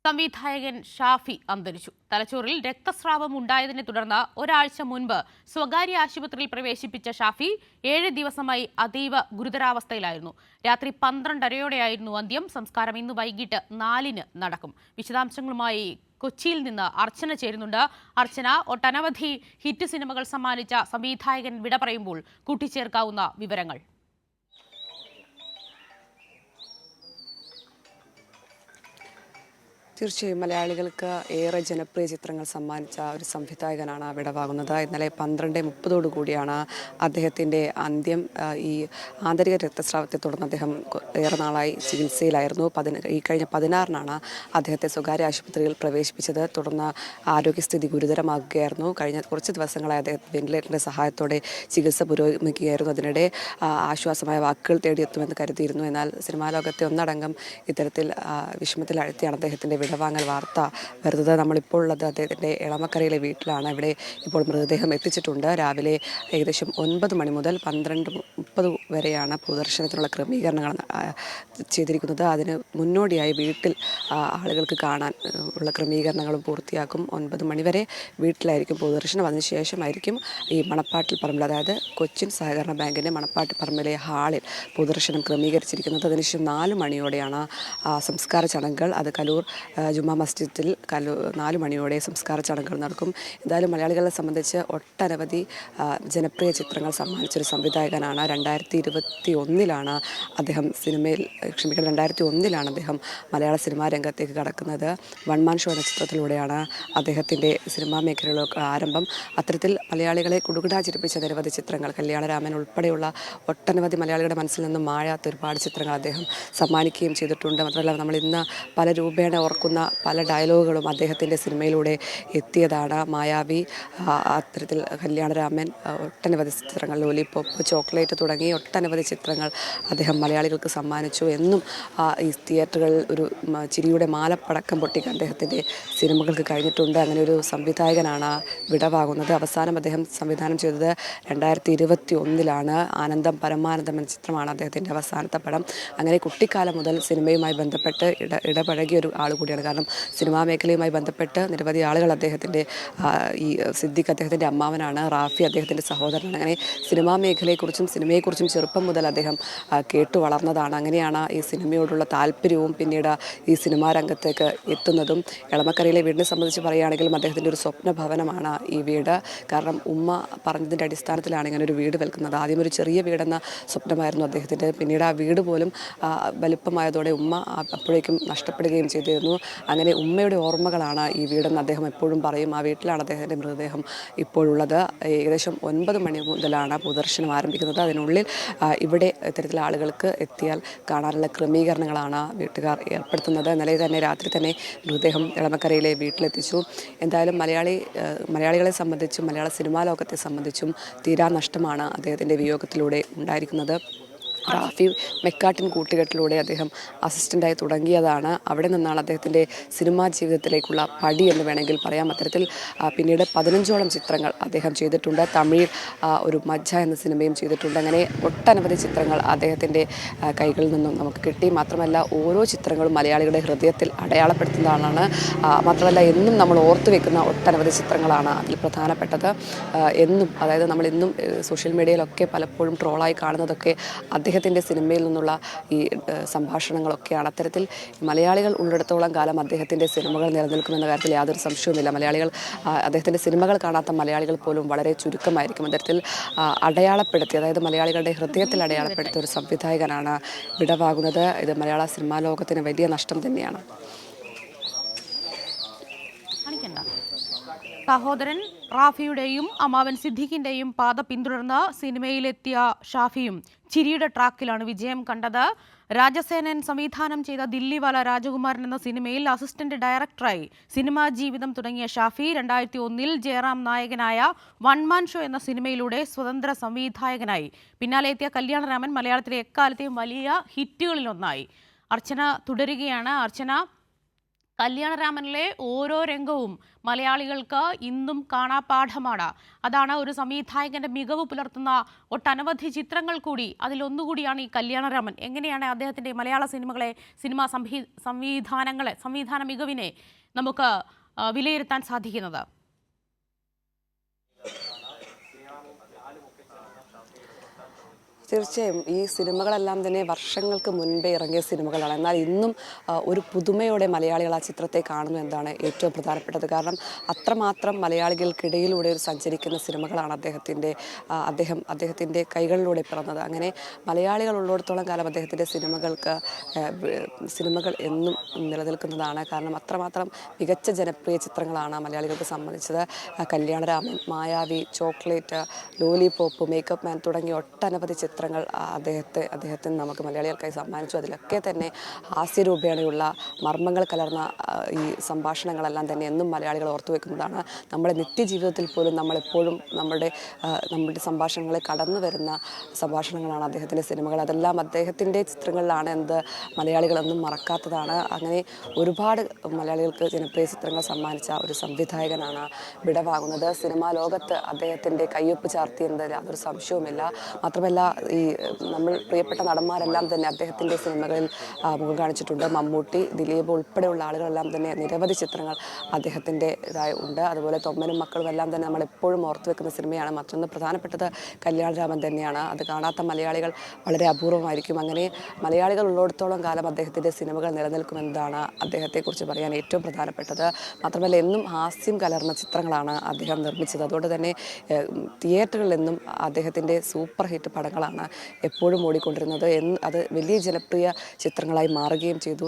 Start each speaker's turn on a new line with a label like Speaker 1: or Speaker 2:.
Speaker 1: സംവിധായകൻ ഷാഫി അന്തരിച്ചു. തലച്ചോറിൽ രക്തസ്രാവം ഉണ്ടായതിനെ തുടർന്ന് ഒരാഴ്ച മുൻപ് സ്വകാര്യ ആശുപത്രിയിൽ പ്രവേശിപ്പിച്ച ഷാഫി 7 ദിവസമായി അതീവ ഗുരുതരാവസ്ഥയിലായിരുന്നു. രാത്രി 12:30യോടെയായിരുന്നു അന്ത്യം. സംസ്കാരം ഇന്ന് വൈകിട്ട് 4-ന് നടക്കും. വിശദാംശങ്ങളുമായി കൊച്ചിയിൽ നിന്ന് അർച്ചന ചേരുന്നുണ്ട്. അർച്ചന, ഒട്ടനവധി ഹിറ്റ് സിനിമകൾ സമ്മാനിച്ച സംവിധായകൻ വിട പറയുമ്പോൾ കൂട്ടിച്ചേർക്കാവുന്ന വിവരങ്ങൾ.
Speaker 2: തീർച്ചയായും മലയാളികൾക്ക് ഏറെ ജനപ്രിയ ചിത്രങ്ങൾ സമ്മാനിച്ച ഒരു സംവിധായകനാണ് വിടവാങ്ങുന്നത്. ഇന്നലെ 12:30 കൂടിയാണ് അദ്ദേഹത്തിൻ്റെ അന്ത്യം. ഈ ആന്തരിക രക്തസ്രാവത്തെ തുടർന്ന് അദ്ദേഹം ഏറെ നാളായി ചികിത്സയിലായിരുന്നു. ഈ കഴിഞ്ഞ 16-നാണ് അദ്ദേഹത്തെ സ്വകാര്യ ആശുപത്രിയിൽ പ്രവേശിപ്പിച്ചത്. തുടർന്ന് ആരോഗ്യസ്ഥിതി ഗുരുതരമാകുകയായിരുന്നു. കഴിഞ്ഞ കുറച്ച് ദിവസങ്ങളായി അദ്ദേഹം വെന്റിലേറ്ററിൻ്റെ സഹായത്തോടെ ചികിത്സ പുരോഗമിക്കുകയായിരുന്നു. അതിനിടെ ആശ്വാസമായ വാക്കുകൾ തേടിയെത്തുമെന്ന് കരുതിയിരുന്നു. എന്നാൽ സിനിമാ ലോകത്തെ ഒന്നടങ്കം ഇത്തരത്തിൽ വിഷമത്തിലാഴ്ത്തിയാണ് അദ്ദേഹത്തിൻ്റെ വിടവാങ്ങൽ വാർത്ത വരുന്നത്. നമ്മളിപ്പോൾ ഉള്ളത് അദ്ദേഹത്തിൻ്റെ എളമക്കരയിലെ വീട്ടിലാണ്. ഇവിടെ ഇപ്പോൾ മൃതദേഹം എത്തിച്ചിട്ടുണ്ട്. രാവിലെ ഏകദേശം 9 മണി മുതൽ 12:30 വരെയാണ് പൊതുദർശനത്തിനുള്ള ക്രമീകരണങ്ങൾ ചെയ്തിരിക്കുന്നത്. അതിന് മുന്നോടിയായി വീട്ടിൽ ആളുകൾക്ക് കാണാൻ ഉള്ള ക്രമീകരണങ്ങളും പൂർത്തിയാക്കും. 9 മണി വരെ വീട്ടിലായിരിക്കും പൊതുദർശനം. അതിനുശേഷമായിരിക്കും ഈ മണപ്പാട്ടിൽ പറമ്പിൽ, അതായത് കൊച്ചിൻ സഹകരണ ബാങ്കിൻ്റെ മണപ്പാട്ടിൽ പറമ്പിലെ ഹാളിൽ പൊതുദർശനം ക്രമീകരിച്ചിരിക്കുന്നത്. അതിനുശേഷം 4 മണിയോടെയാണ് സംസ്കാര ചടങ്ങുകൾ. അത് കലൂർ ജുമാ മസ്ജിദിൽ 4 മണിയോടെ സംസ്കാര ചടങ്ങുകൾ നടക്കും. എന്തായാലും മലയാളികളെ സംബന്ധിച്ച് ഒട്ടനവധി ജനപ്രിയ ചിത്രങ്ങൾ സമ്മാനിച്ചൊരു സംവിധായകനാണ്. 2021-ലാണ് അദ്ദേഹം 2001-ലാണ് അദ്ദേഹം മലയാള സിനിമാ രംഗത്തേക്ക് കടക്കുന്നത്. വൺ മാൻ ഷോ എന്ന ചിത്രത്തിലൂടെയാണ് അദ്ദേഹത്തിൻ്റെ സിനിമാ മേഖലയിലെ ആരംഭം. അത്തരത്തിൽ മലയാളികളെ കുടുകുടാചിരിപ്പിച്ച നിരവധി ചിത്രങ്ങൾ, കല്യാണരാമൻ ഉൾപ്പെടെയുള്ള ഒട്ടനവധി മലയാളികളുടെ മനസ്സിൽ നിന്നും മായാത്ത ഒരുപാട് ചിത്രങ്ങൾ അദ്ദേഹം സമ്മാനിക്കുകയും ചെയ്തിട്ടുണ്ട്. മാത്രമല്ല, നമ്മൾ ഇന്ന് പല രൂപേണ ഓർക്കുന്ന പല ഡയലോഗുകളും അദ്ദേഹത്തിൻ്റെ സിനിമയിലൂടെ എത്തിയതാണ്. മായാവി, അത്തരത്തിൽ കല്യാണരാമൻ, ഒട്ടനവധി ചിത്രങ്ങൾ, ലോലിപോപ്പ്, ചോക്ലേറ്റ് തുടങ്ങി ഒട്ടനവധി ചിത്രങ്ങൾ അദ്ദേഹം മലയാളികൾക്ക് സമ്മാനിച്ചു. എന്നും ഈ തിയേറ്ററുകളിൽ ഒരു ചിരിയുടെ മാലപ്പടക്കം പൊട്ടിക്കാൻ അദ്ദേഹത്തിൻ്റെ സിനിമകൾക്ക് കഴിഞ്ഞിട്ടുണ്ട്. അങ്ങനെ ഒരു സംവിധായകനാണ് വിടവാകുന്നത്. അവസാനം അദ്ദേഹം സംവിധാനം ചെയ്തത് 2021-ലാണ്. ആനന്ദം പരമാനന്ദം എന്ന ചിത്രമാണ് അദ്ദേഹത്തിൻ്റെ അവസാനത്തെ പടം. അങ്ങനെ കുട്ടിക്കാലം മുതൽ സിനിമയുമായി ബന്ധപ്പെട്ട് ഇടപഴകിയ ഒരു ആൾ കൂടിയാണ്. കാരണം സിനിമാ മേഖലയുമായി ബന്ധപ്പെട്ട് നിരവധി ആളുകൾ അദ്ദേഹത്തിൻ്റെ ഈ സിദ്ദിഖ് അദ്ദേഹത്തിൻ്റെ അമ്മാവനാണ്, റാഫി അദ്ദേഹത്തിൻ്റെ സഹോദരനാണ്. അങ്ങനെ സിനിമാ മേഖലയെക്കുറിച്ചും സിനിമയെക്കുറിച്ചും ചെറുപ്പം മുതൽ അദ്ദേഹം കേട്ടു വളർന്നതാണ്. അങ്ങനെയാണ് ഈ സിനിമയോടുള്ള താല്പര്യവും പിന്നീട് ഈ സിനിമാ രംഗത്തേക്ക് എത്തുന്നതും. എളമക്കരയിലെ വീടിനെ സംബന്ധിച്ച് പറയുകയാണെങ്കിലും അദ്ദേഹത്തിൻ്റെ ഒരു സ്വപ്ന ഭവനമാണ് ഈ വീട്. കാരണം ഉമ്മ പറഞ്ഞതിൻ്റെ അടിസ്ഥാനത്തിലാണ് ഇങ്ങനെ ഒരു വീട് വെക്കുന്നത്. ആദ്യം ഒരു ചെറിയ വീടെന്ന സ്വപ്നമായിരുന്നു അദ്ദേഹത്തിൻ്റെ. പിന്നീട് ആ വീട് പോലും വലുപ്പമായതോടെ ഉമ്മ അപ്പോഴേക്കും നഷ്ടപ്പെടുകയും ചെയ്തിരുന്നു. അങ്ങനെ ഉമ്മയുടെ ഓർമ്മകളാണ് ഈ വീടെന്ന് അദ്ദേഹം എപ്പോഴും പറയും. ആ വീട്ടിലാണ് അദ്ദേഹത്തിൻ്റെ മൃതദേഹം ഇപ്പോഴുള്ളത്. ഏകദേശം 9 മണി മുതലാണ് പൊതുദർശനം ആരംഭിക്കുന്നത്. അതിനുള്ളിൽ ഇവിടെ ഇത്തരത്തിൽ ആളുകൾക്ക് എത്തിയാൽ കാണാനുള്ള ക്രമീകരണങ്ങളാണ് വീട്ടുകാർ ഏർപ്പെടുത്തുന്നത്. ഇന്നലെ തന്നെ രാത്രി തന്നെ മൃതദേഹം എളമക്കരയിലെ വീട്ടിലെത്തിച്ചു. എന്തായാലും മലയാളികളെ സംബന്ധിച്ചും മലയാള സിനിമാ ലോകത്തെ സംബന്ധിച്ചും തീരാ നഷ്ടമാണ് അദ്ദേഹത്തിൻ്റെ വിയോഗത്തിലൂടെ ഉണ്ടായിരിക്കുന്നത്. റാഫി മെക്കാട്ടിൻ കൂട്ടുകെട്ടിലൂടെ അദ്ദേഹം അസിസ്റ്റൻ്റായി തുടങ്ങിയതാണ്. അവിടെ നിന്നാണ് അദ്ദേഹത്തിൻ്റെ സിനിമാ ജീവിതത്തിലേക്കുള്ള പടി എന്ന് വേണമെങ്കിൽ പറയാം. അത്തരത്തിൽ പിന്നീട് 15ഓളം ചിത്രങ്ങൾ അദ്ദേഹം ചെയ്തിട്ടുണ്ട്. തമിഴിൽ ഒരു മജ്ജ എന്ന സിനിമയും ചെയ്തിട്ടുണ്ട്. അങ്ങനെ ഒട്ടനവധി ചിത്രങ്ങൾ അദ്ദേഹത്തിൻ്റെ കൈകളിൽ നിന്നും നമുക്ക് കിട്ടി. മാത്രമല്ല, ഓരോ ചിത്രങ്ങളും മലയാളികളുടെ ഹൃദയത്തിൽ അടയാളപ്പെടുത്തുന്നതാണ്. മാത്രമല്ല, എന്നും നമ്മൾ ഓർത്തു വെക്കുന്ന ഒട്ടനവധി ചിത്രങ്ങളാണ് അതിൽ പ്രധാനപ്പെട്ടത്. എന്നും, അതായത് നമ്മളിന്നും സോഷ്യൽ മീഡിയയിലൊക്കെ പലപ്പോഴും ട്രോളായി കാണുന്നതൊക്കെ അദ്ദേഹത്തിൻ്റെ സിനിമയിൽ നിന്നുള്ള ഈ സംഭാഷണങ്ങളൊക്കെയാണ്. അത്തരത്തിൽ മലയാളികൾ ഉള്ളിടത്തോളം കാലം അദ്ദേഹത്തിൻ്റെ സിനിമകൾ നിലനിൽക്കുമെന്ന കാര്യത്തിൽ യാതൊരു സംശയവുമില്ല. അദ്ദേഹത്തിൻ്റെ സിനിമകൾ കാണാത്ത മലയാളികൾ പോലും വളരെ ചുരുക്കമായിരിക്കും. അത്തരത്തിൽ അടയാളപ്പെടുത്തി, അതായത് മലയാളികളുടെ ഹൃദയത്തിൽ അടയാളപ്പെടുത്തിയ ഒരു സംവിധായകനാണ് വിടവാകുന്നത്. ഇത് മലയാള സിനിമാ ലോകത്തിന് വലിയ നഷ്ടം തന്നെയാണ്.
Speaker 1: സഹോദരൻ റാഫിയുടെയും അമ്മാവൻ സിദ്ദിഖിന്റെയും പാത പിന്തുടർന്ന് സിനിമയിലെത്തിയ ഷാഫിയും ചിരിയുടെ ട്രാക്കിലാണ് വിജയം കണ്ടത്. രാജസേനൻ സംവിധാനം ചെയ്ത ദില്ലിവാല രാജകുമാരൻ എന്ന സിനിമയിൽ അസിസ്റ്റന്റ് ഡയറക്ടറായി സിനിമാ ജീവിതം തുടങ്ങിയ ഷാഫി 2001-ൽ ജയറാം നായകനായ വൺ മാൻ ഷോ എന്ന സിനിമയിലൂടെ സ്വതന്ത്ര സംവിധായകനായി. പിന്നാലെ എത്തിയ കല്യാണരാമൻ മലയാളത്തിലെ എക്കാലത്തെയും വലിയ ഹിറ്റുകളിലൊന്നായി. അർച്ചന തുടരുകയാണ്. അർച്ചന, കല്യാണരാമനിലെ ഓരോ രംഗവും മലയാളികൾക്ക് ഇന്നും കാണാപാഠമാണ്. അതാണ് ഒരു സംവിധായകന്റെ മികവ് പുലർത്തുന്ന ഒട്ടനവധി ചിത്രങ്ങൾ കൂടി. അതിലൊന്നുകൂടിയാണ് ഈ കല്യാണരാമൻ. എങ്ങനെയാണ് അദ്ദേഹത്തിന്റെ മലയാള സിനിമകളെ, സംവിധാന മികവിനെ നമുക്ക് വിലയിരുത്താൻ സാധിക്കുന്നത്?
Speaker 2: തീർച്ചയായും ഈ സിനിമകളെല്ലാം തന്നെ വർഷങ്ങൾക്ക് മുൻപേ ഇറങ്ങിയ സിനിമകളാണ്. എന്നാൽ ഇന്നും ഒരു പുതുമയോടെ മലയാളികൾ ആ ചിത്രത്തെ കാണുന്നു എന്നതാണ് ഏറ്റവും പ്രധാനപ്പെട്ടത്. കാരണം അത്രമാത്രം മലയാളികൾക്കിടയിലൂടെ ഒരു സഞ്ചരിക്കുന്ന സിനിമകളാണ് അദ്ദേഹത്തിൻ്റെ കൈകളിലൂടെ പിറന്നത്. അങ്ങനെ മലയാളികൾ ഉള്ളിടത്തോളം കാലം അദ്ദേഹത്തിൻ്റെ സിനിമകൾ എന്നും നിലനിൽക്കുന്നതാണ്. കാരണം അത്രമാത്രം മികച്ച ജനപ്രിയ ചിത്രങ്ങളാണ് മലയാളികൾക്ക് സമ്മതിച്ചത്. കല്യാണരാമൻ, മായാവി, ചോക്ലേറ്റ്, ലോലിപോപ്പ്, മേക്കപ്പ് മാൻ തുടങ്ങിയ ഒട്ടനവധി ചിത്രങ്ങൾ അദ്ദേഹത്തിന് നമുക്ക് മലയാളികൾക്കായി സമ്മാനിച്ചു. അതിലൊക്കെ തന്നെ ഹാസ്യരൂപേണയുള്ള മർമ്മങ്ങൾ കലർന്ന ഈ സംഭാഷണങ്ങളെല്ലാം തന്നെ എന്നും മലയാളികൾ ഓർത്തുവെക്കുന്നതാണ്. നമ്മുടെ നിത്യജീവിതത്തിൽ പോലും നമ്മളെപ്പോഴും നമ്മുടെ സംഭാഷണങ്ങളെ കടന്നു വരുന്ന സംഭാഷണങ്ങളാണ് അദ്ദേഹത്തിൻ്റെ സിനിമകൾ. അതെല്ലാം അദ്ദേഹത്തിൻ്റെ ചിത്രങ്ങളിലാണ് എന്നത് മലയാളികളൊന്നും മറക്കാത്തതാണ്. അങ്ങനെ ഒരുപാട് മലയാളികൾക്ക് ജനപ്രിയ ചിത്രങ്ങൾ സമ്മാനിച്ച ഒരു സംവിധായകനാണ് വിടവാങ്ങുന്നത്. സിനിമാ ലോകത്ത് അദ്ദേഹത്തിൻ്റെ കയ്യൊപ്പ് ചാർത്തിയെന്നതിൽ യാതൊരു സംശയവുമില്ല. മാത്രമല്ല ഈ നമ്മൾ പ്രിയപ്പെട്ട നടന്മാരെല്ലാം തന്നെ അദ്ദേഹത്തിൻ്റെ സിനിമകളിൽ മുഖം കാണിച്ചിട്ടുണ്ട്. മമ്മൂട്ടി, ദിലീപ് ഉൾപ്പെടെയുള്ള ആളുകളെല്ലാം തന്നെ നിരവധി ചിത്രങ്ങൾ അദ്ദേഹത്തിൻ്റെതായി ഉണ്ട്. അതുപോലെ തൊമ്മനും മക്കളും എല്ലാം തന്നെ നമ്മളെപ്പോഴും ഓർത്തു വെക്കുന്ന സിനിമയാണ്. മറ്റൊന്ന് പ്രധാനപ്പെട്ടത് കല്യാണരാമൻ തന്നെയാണ്. അത് കാണാത്ത മലയാളികൾ വളരെ അപൂർവമായിരിക്കും. അങ്ങനെ മലയാളികൾ ഉള്ളിടത്തോളം കാലം അദ്ദേഹത്തിൻ്റെ സിനിമകൾ നിലനിൽക്കുമെന്നതാണ് അദ്ദേഹത്തെക്കുറിച്ച് പറയാൻ ഏറ്റവും പ്രധാനപ്പെട്ടത്. മാത്രമല്ല എന്നും ഹാസ്യം കലർന്ന ചിത്രങ്ങളാണ് അദ്ദേഹം നിർമ്മിച്ചത്. അതുകൊണ്ട് തന്നെ തിയേറ്ററുകളിൽ നിന്നും അദ്ദേഹത്തിൻ്റെ സൂപ്പർ ഹിറ്റ് പടങ്ങളാണ് എപ്പോഴും ഓടിക്കൊണ്ടിരുന്നത്. അത് വലിയ ജനപ്രിയ ചിത്രങ്ങളായി മാറുകയും ചെയ്തു.